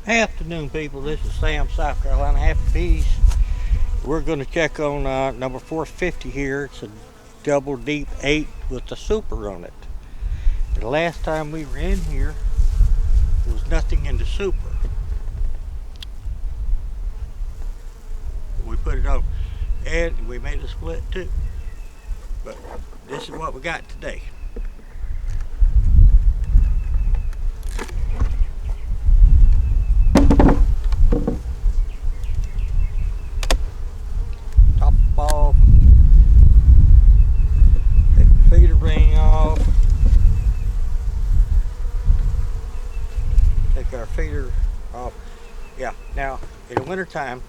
Hey, afternoon, people. This is Sam, South Carolina. Happy Peas. We're going to check on number 450 here. It's a double deep 8 with the super on it. The last time we were in here, there was nothing in the super. We put it on, and we made a split too. But this is what we got today. Top off. Take the feeder ring off. Take our feeder off. Yeah, now in the wintertime,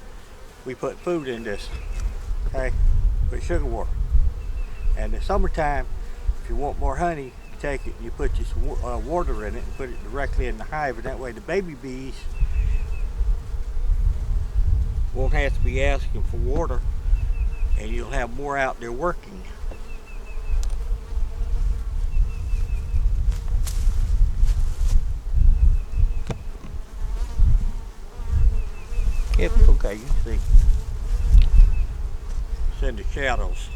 we put food in this. Okay, put sugar water. And in the summertime, if you want more honey, you take it and you put some water in it and put it directly in the hive, and that way the baby bees won't have to be asking for water, and you'll have more out there working. Yep, okay, you can see. It's in the shadows.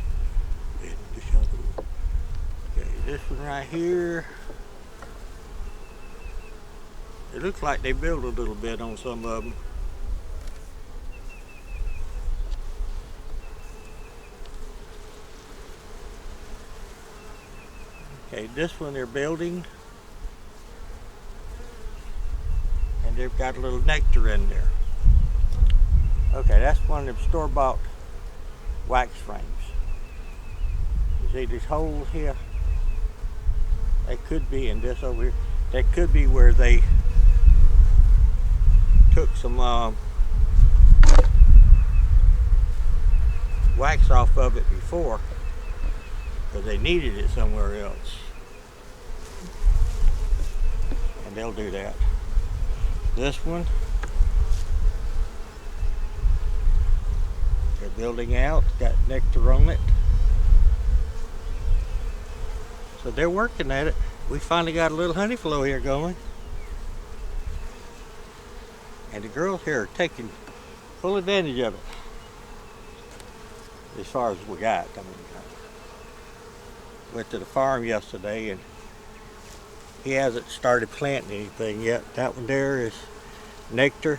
Okay, this one right here. It looks like they built a little bit on some of them. Okay, this one they're building. And they've got a little nectar in there. Okay, that's one of them store-bought wax frames. You see these holes here? They could be in this over here. That could be where they took some wax off of it before, because they needed it somewhere else. And they'll do that. This one, they're building out, got nectar on it. So they're working at it. We finally got a little honey flow here going. And the girls here are taking full advantage of it. As far as we got. I mean, went to the farm yesterday and he hasn't started planting anything yet. That one there is nectar.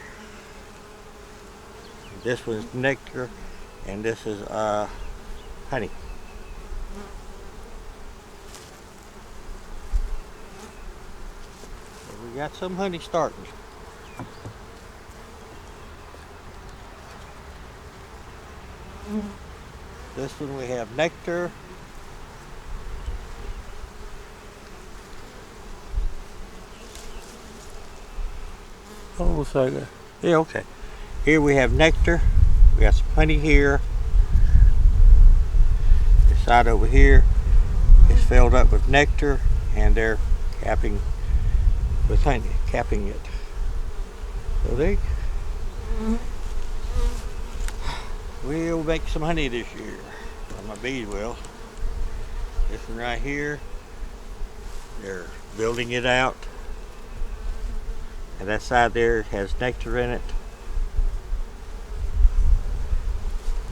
This one's nectar, and this is honey. So we got some honey starting. This one we have nectar. Hold a second. Yeah, okay. Here we have nectar. We got some honey here. This side over here is filled up with nectar, and they're capping with honey, capping it. So we'll make some honey this year. Or my bees will. This one right here, they're building it out. And that side there has nectar in it.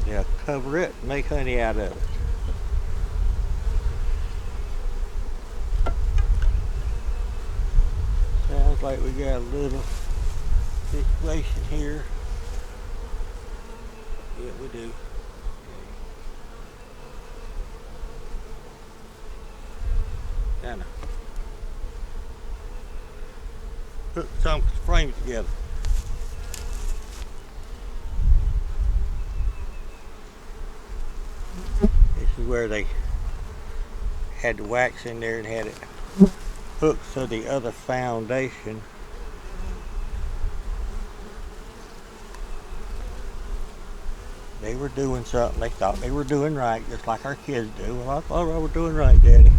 They'll cover it and make honey out of it. Sounds like we got a little situation here. Yeah, we do. Kinda put some frames together. This is where they had the wax in there and had it hooked to the other foundation. They were doing something. They thought they were doing right, just like our kids do. Well, I thought I was doing right, Daddy.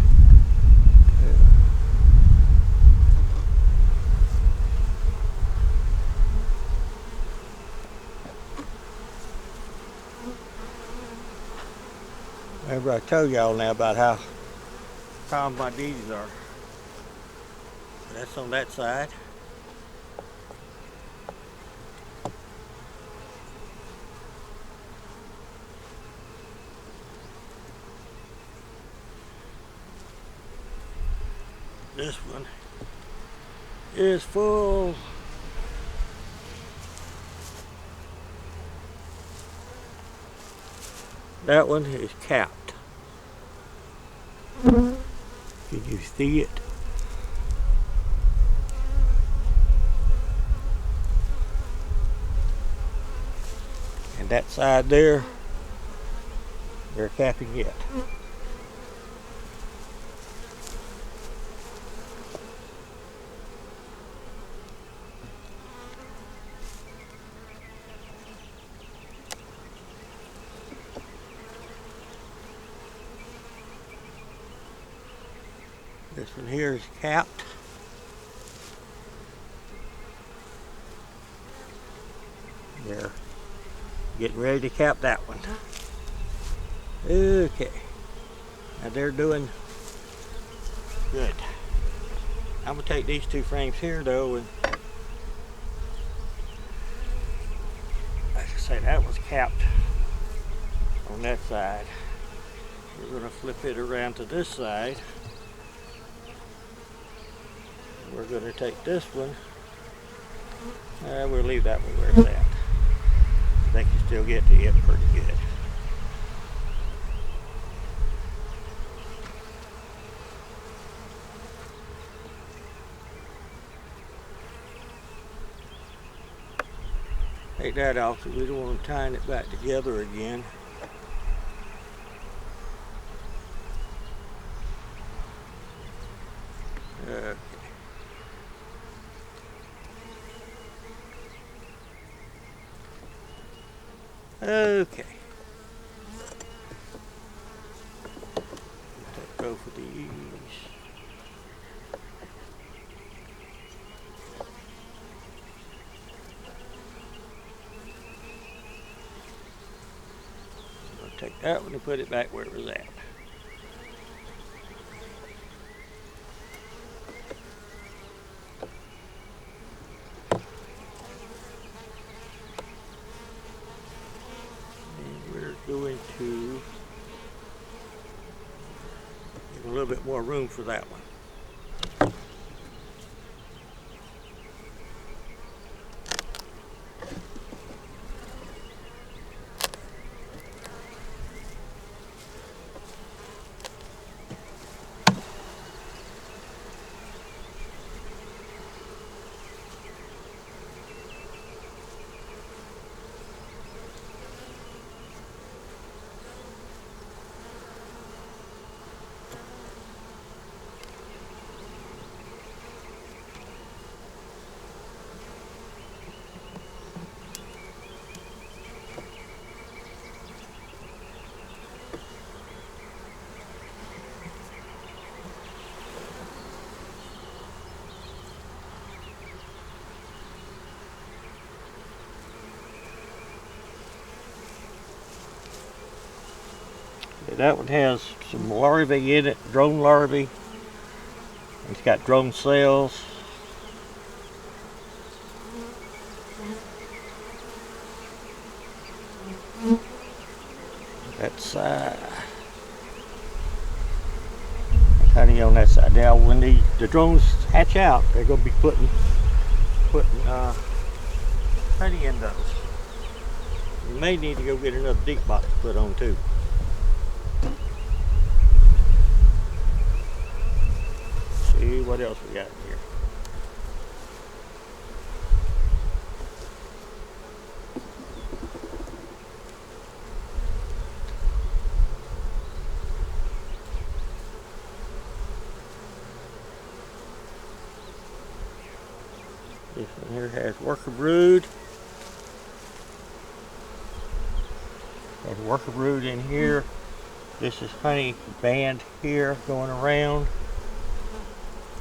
Remember I told y'all now about how calm my bees are. That's on that side. This one is full. That one is capped. Can you see it? And that side there, they're capping it. This one here is capped. They're getting ready to cap that one. Okay. Now they're doing good. I'm going to take these two frames here though, and like I say, that was capped on that side. We're going to flip it around to this side. We're going to take this one. We'll leave that one where it's at. They can still get to it pretty good. Take that off because we don't want them tying it back together again. Okay. Okay. Let's go for these. I'll take that one and put it back where it was at. Going to give a little bit more room for that one. That one has some larvae in it, drone larvae. It's got drone cells. That side. Honey on that side. Now when the drones hatch out, they're going to be putting honey in those. You may need to go get another deep box put on too. See what else we got in here. This one here has worker brood. Has worker brood in here. This is honey band here going around.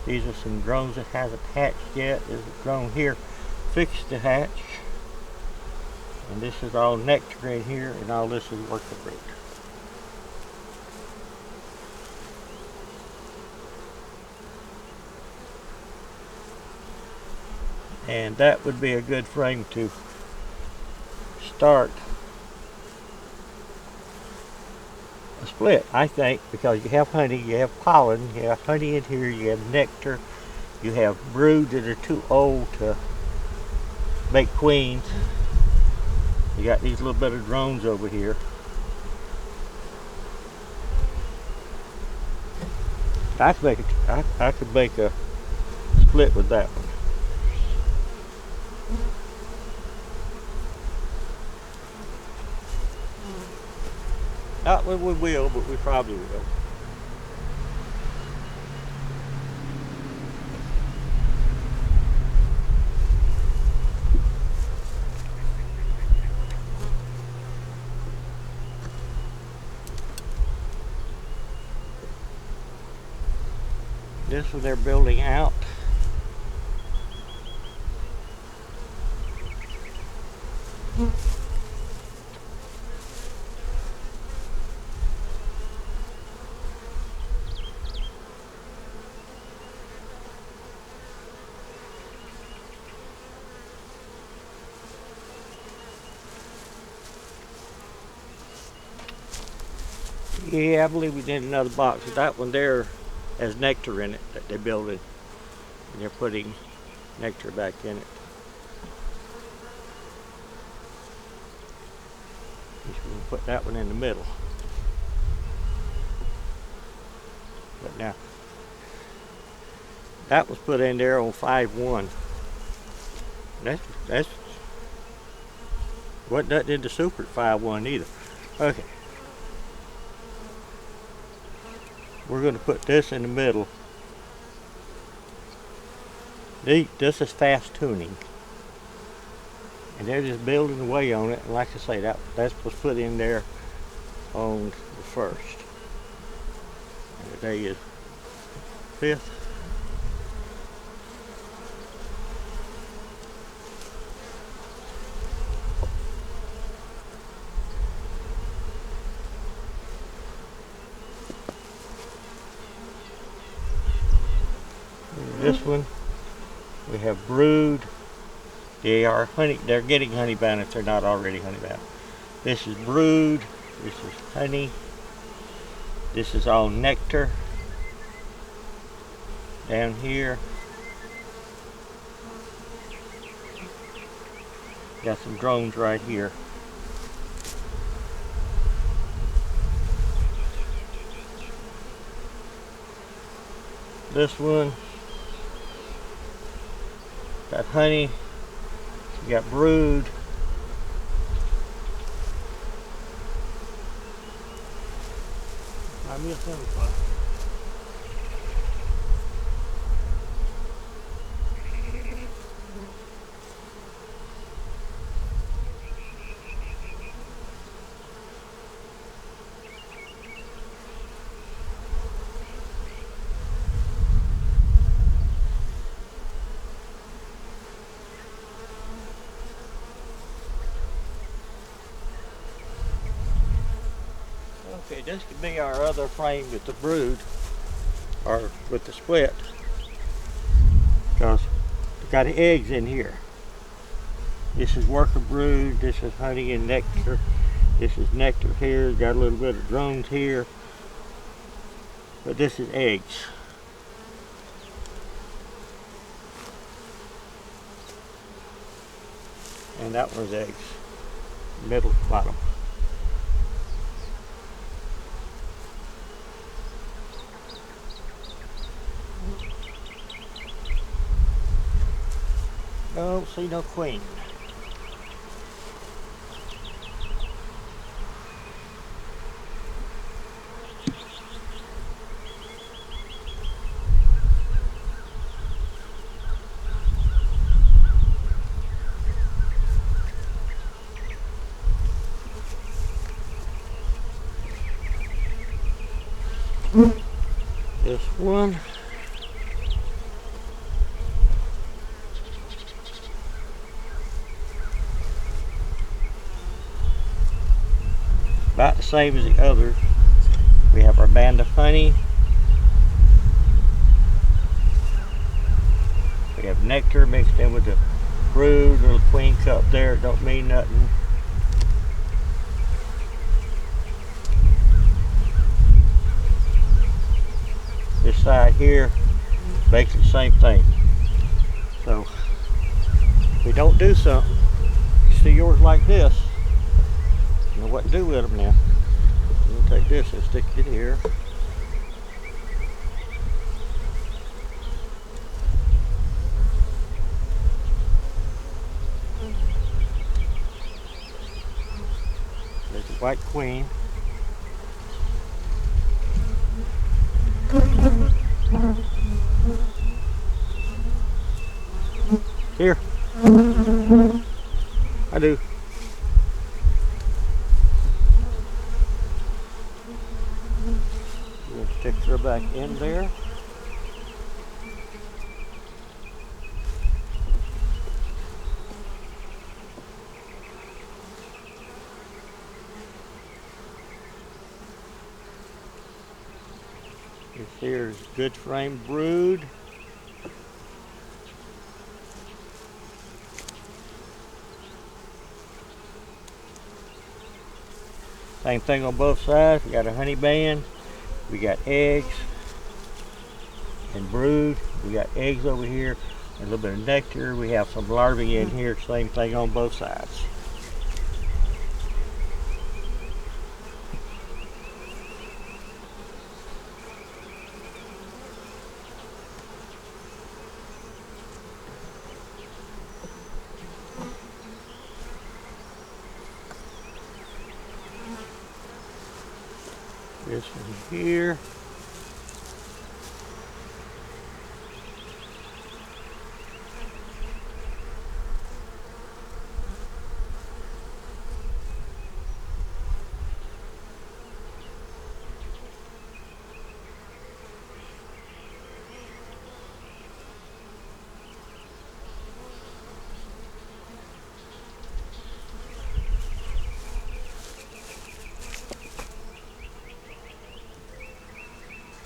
These are some drones that hasn't hatched yet. There's a drone here fixed to hatch. And this is all nectar in here, and all this is worker brood. And that would be a good frame to start a split, I think, because you have honey, you have pollen, you have honey in here, you have nectar, you have brood that are too old to make queens. You got these little bit of drones over here. I could make a split with that one. Not when we will, but we probably will. This one they're building out. Yeah, I believe we did another box. That one there has nectar in it that they're building. And they're putting nectar back in it. Just going to put that one in the middle. But now, that was put in there on 5-1. That's wasn't nothing in the super at 5-1 either. Okay. We're going to put this in the middle. This is fast tuning. And they're just building away on it. And like I say, that's was put in there on the 1st. And today is 5th. This one, we have brood. They are honey. They're getting honey bound if they're not already honey bound. This is brood. This is honey. This is all nectar. Down here, got some drones right here. This one got honey, you got brood. I missed another. Okay, this could be our other frame with the brood, or with the split, because we got eggs in here. This is worker brood, this is honey and nectar, this is nectar here, got a little bit of drones here, but this is eggs. And that one's eggs, middle, bottom. Don't see no queen. This one. About the same as the others. We have our band of honey. We have nectar mixed in with the brood, little queen cup there, it don't mean nothing. side here, basically the same thing. So if we don't do something, you see yours like this, you know what to do with them now. I'm going to take this and stick it here. There's the white queen. Here. I do. We'll stick her back in there. This here is good frame brood. Same thing on both sides. We got a honey band. We got eggs and brood. We got eggs over here. A little bit of nectar. We have some larvae in here. Same thing on both sides. This one here.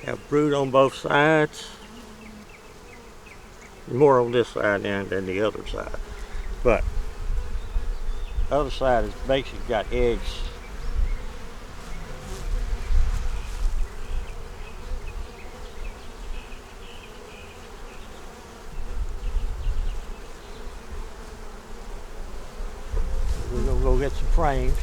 Have brood on both sides. More on this side than the other side. But the other side is basically got eggs. We're gonna go get some frames.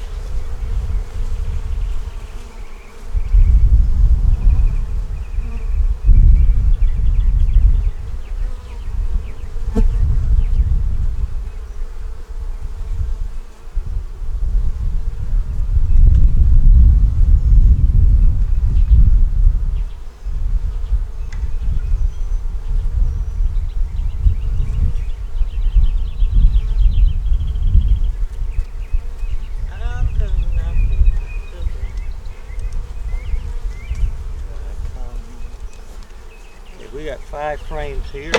We got 5 frames here.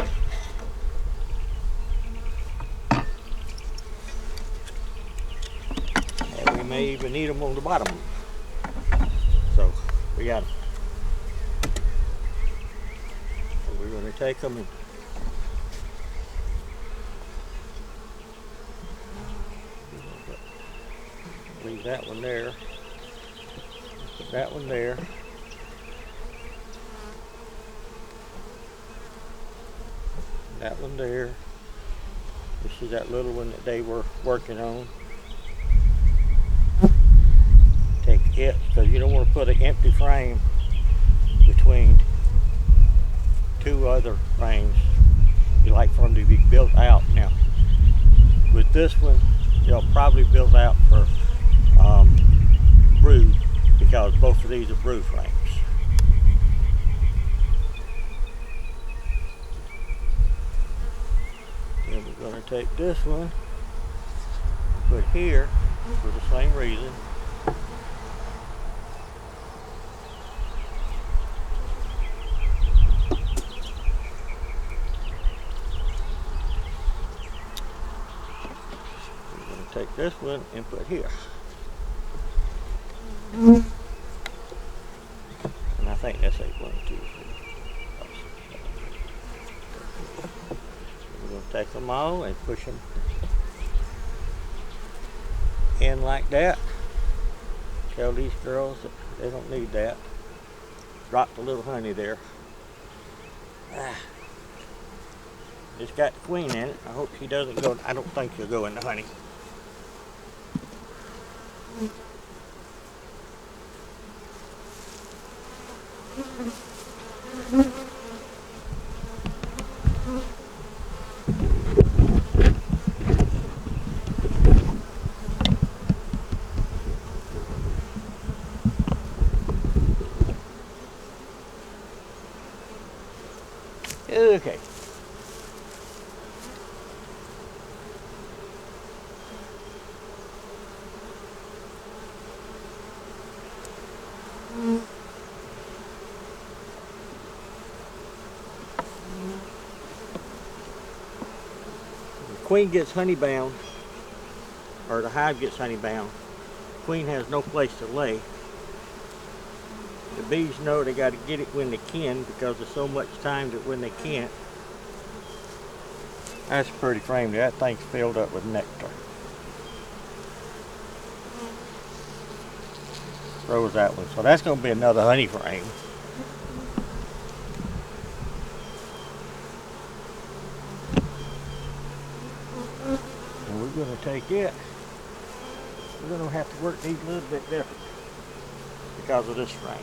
And we may even need them on the bottom. So we got them. So we're going to take them and leave that one there. Put that one there. That one there. This is that little one that they were working on. Take it, because you don't want to put an empty frame between 2 other frames. You like for them to be built out. Now, with this one, they'll probably build out for brood, because both of these are brood frames. Then we're going to take this one, put here for the same reason. We're going to take this one and put here. And I think that's 1, 2, 3. We're going to take them all and push them in like that. Tell these girls that they don't need that. Drop the little honey there. It's got the queen in it. I hope she doesn't go. I don't think she'll go in the honey. Okay. The queen gets honey bound, or the hive gets honey bound. The queen has no place to lay. The bees know they got to get it when they can because there's so much time that when they can't. That's a pretty frame. That thing's filled up with nectar. Throws that one. So that's going to be another honey frame. And we're going to take it. We're going to have to work these a little bit different because of this frame.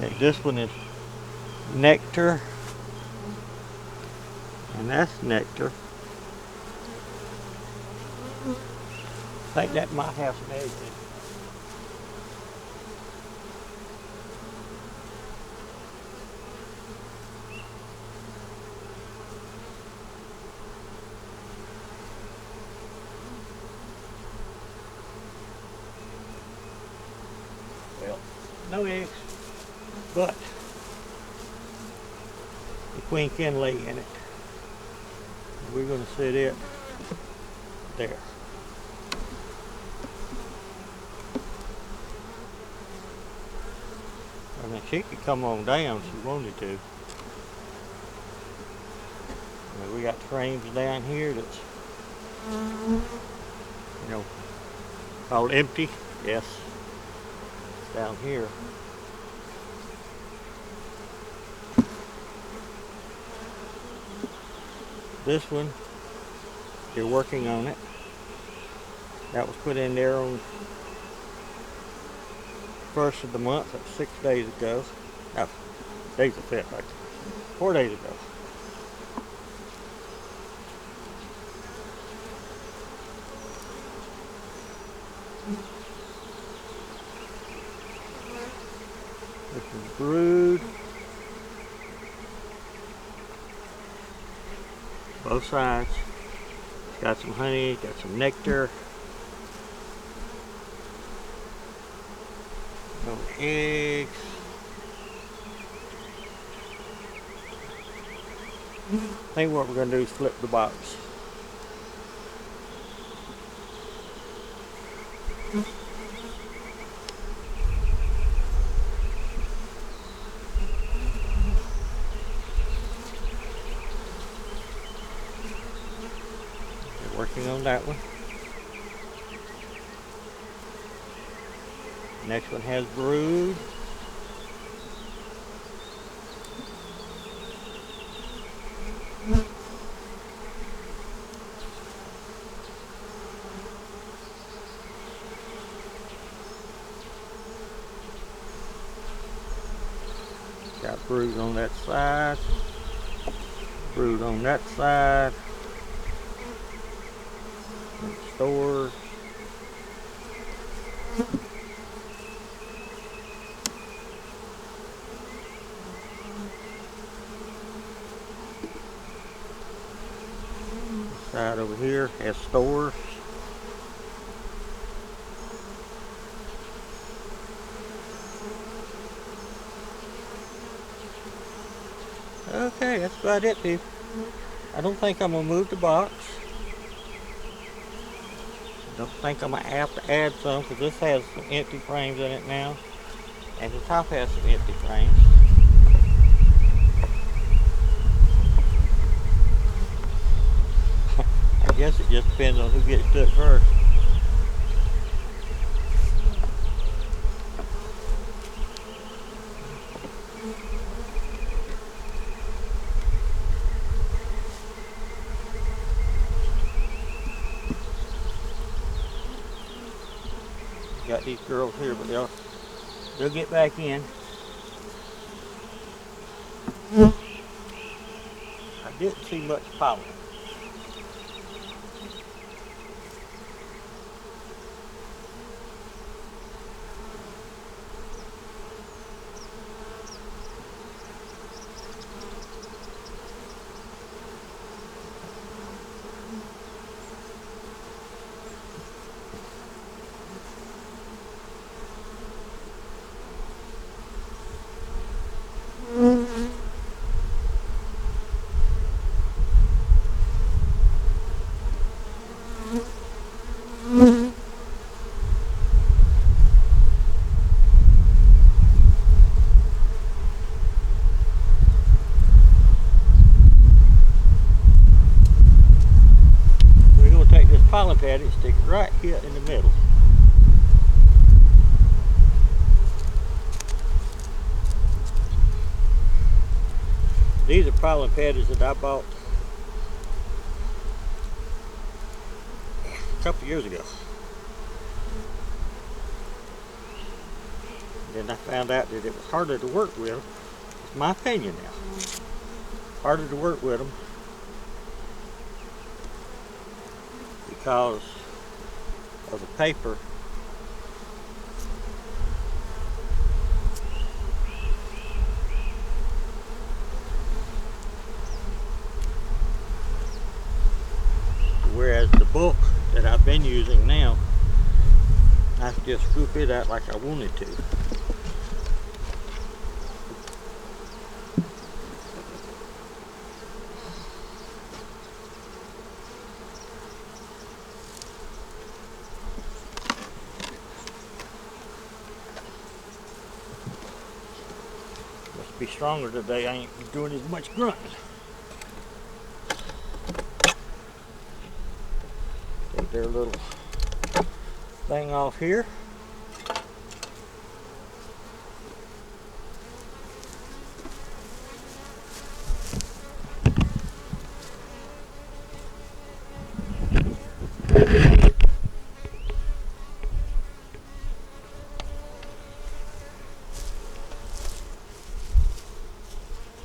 Okay, this one is nectar, and that's nectar. I think that might have some eggs in it. Well, no eggs, but the queen can lay in it. We're going to set it there. I mean, she could come on down if she wanted to. I mean, we got frames down here that's, you know, all empty. Yes, it's down here. This one, they're working on it. That was put in there on 1st of the month. That's 6 days ago. No, days of 5th, like 4 days ago. This is brood. Both sides. It's got some honey, got some nectar. Some eggs. I think what we're going to do is flip the box. We're working on that one. Next one has brood. Got brood on that side, brood on that side, and stores. Side over here has stores. Okay, that's about it, people. I don't think I'm gonna move the box. Don't think I'm going to have to add some, because this has some empty frames in it now. And the top has some empty frames. I guess it just depends on who gets to it first. Got these girls here, but they'll get back in. I didn't see much pollen. We're going to take this pollen pad and stick it right here in the middle. These are pollen pads that I bought a couple years ago. Then I found out that it was harder to work with. It's my opinion now. Harder to work with them because of the paper. Whereas the bulk that I've been using now, I can just scoop it out like I wanted to. Must be stronger today. I ain't doing as much grunting. Take their little thing off here.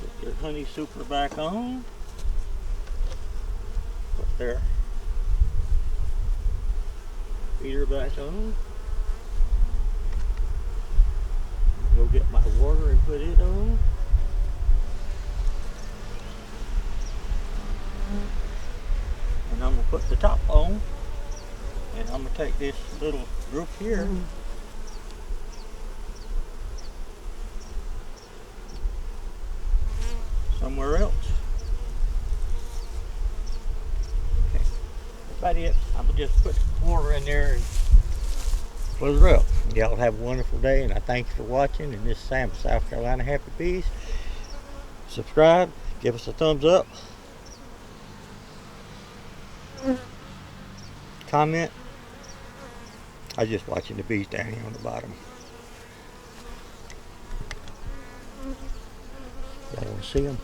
Put their honey super back on. Put their feeder back on. Go get my water and put it on. And I'm going to put the top on. And I'm going to take this little group here. Somewhere else. Okay, that's about it. I'm going to just put water in there and close her up. Y'all have a wonderful day, and I thank you for watching. And this is Sam from South Carolina Happy Bees. Subscribe, give us a thumbs up, comment. I was just watching the bees down here on the bottom. Y'all want to see them?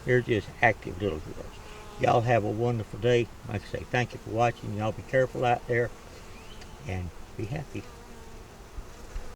They're just active little girls. Y'all have a wonderful day. Like I say, thank you for watching. Y'all be careful out there and be happy.